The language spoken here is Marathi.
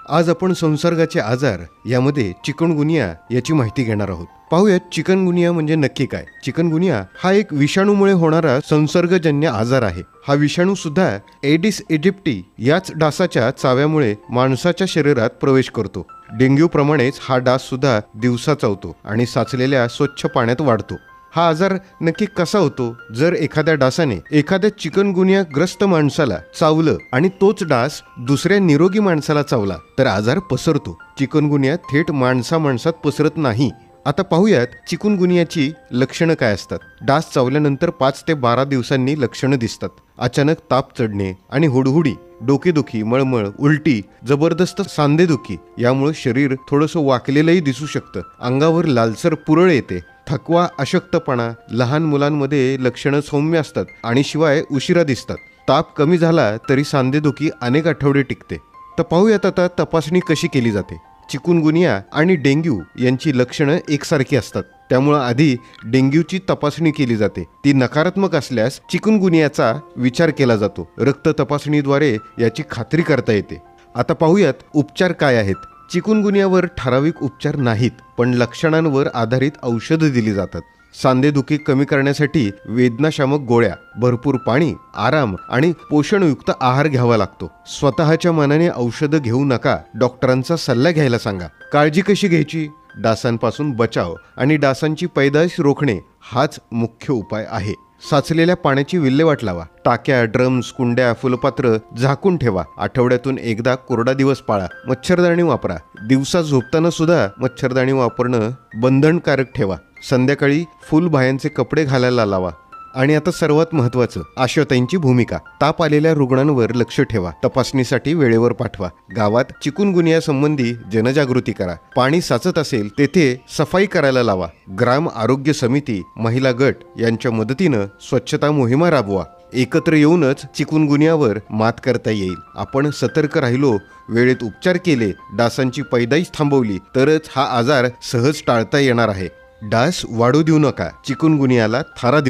आज आपण संसर्गाचे आजार यामध्ये चिकनगुनिया याची माहिती घेणार आहोत. पाहूयात चिकनगुनिया म्हणजे नक्की काय. चिकनगुनिया हा एक विषाणूमुळे होणारा संसर्गजन्य आजार आहे. हा विषाणू सुद्धा एडिस इजिप्टी याच डासाच्या चाव्यामुळे माणसाच्या शरीरात प्रवेश करतो. डेंग्यू प्रमाणेच हा डास सुद्धा दिवसा चावतो आणि साचलेल्या स्वच्छ पाण्यात वाढतो. हा आजार नक्की कसा होतो? जर एखाद्या डासाने एखाद्या चिकनगुनिया ग्रस्त माणसाला चावलं आणि तोच डास दुसऱ्या निरोगी माणसाला चावला तर आजार पसरतो. चिकनगुनिया थेट माणसात पसरत नाही. आता पाहूयात चिकनगुनियाची लक्षणं काय असतात. डास चावल्यानंतर 5 ते 12 दिवसांनी लक्षणं दिसतात. अचानक ताप चढणे आणि हुडहुडी, डोकेदुखी, मळमळ, उलटी, जबरदस्त सांधेदुखी, यामुळे शरीर थोडंसं वाकलेलंही दिसू शकतं. अंगावर लालसर पुरळ येते. थकवा, अशक्तपणा, लहान मुलांमध्ये लक्षणं सौम्य असतात आणि शिवाय उशिरा दिसतात. ताप कमी झाला तरी सांधेदुखी अनेक आठवडे टिकते. तर पाहूयात आता तपासणी कशी केली जाते. चिकनगुनिया आणि डेंग्यू यांची लक्षणं एकसारखी असतात, त्यामुळे आधी डेंग्यूची तपासणी केली जाते. ती नकारात्मक असल्यास चिकनगुनियाचा विचार केला जातो. रक्त तपासणीद्वारे याची खात्री करता येते. आता पाहूयात उपचार काय आहेत. चिकनगुनियावर ठराविक उपचार नाहीत, पण लक्षणांवर आधारित औषधं दिली जातात. सांधेदुखी कमी करण्यासाठी वेदनाशामक गोळ्या, भरपूर पाणी, आराम आणि पोषणयुक्त आहार घ्यावा लागतो. स्वतःच्या मनाने औषधं घेऊ नका, डॉक्टरांचा सल्ला घ्यायला सांगा. काळजी कशी घ्यायची? डासांपासून बचाव आणि डासांची पैदास रोखणे हाच मुख्य उपाय आहे. साचलेल्या पाण्याची विल्हेवाट लावा. टाक्या, ड्रम्स, कुंड्या, फुलपात्र झाकून ठेवा. आठवड्यातून एकदा कोरडा दिवस पाळा. मच्छरदाणी वापरा. दिवसा झोपताना सुद्धा मच्छरदाणी वापरणं बंधनकारक ठेवा. संध्याकाळी फुलबाह्यांचे कपडे घालायला लावा. आणि आता सर्वात महत्त्वाचं, आशाताईंची भूमिका. ताप आलेल्या रुग्णांवर लक्ष ठेवा. तपासणीसाठी वेळेवर पाठवा. गावात चिकनगुनिया संबंधी जनजागृती करा. पाणी साचत असेल तेथे सफाई करायला लावा. ग्राम आरोग्य समिती, महिला गट यांच्या मदतीनं स्वच्छता मोहिमा राबवा. एकत्र येऊनच चिकनगुनियावर मात करता येईल. आपण सतर्क राहिलो, वेळेत उपचार केले, डासांची पैदाईच थांबवली तरच हा आजार सहज टाळता येणार आहे. डास वाढू देऊ नका. चिकनगुनियाला थारा देऊ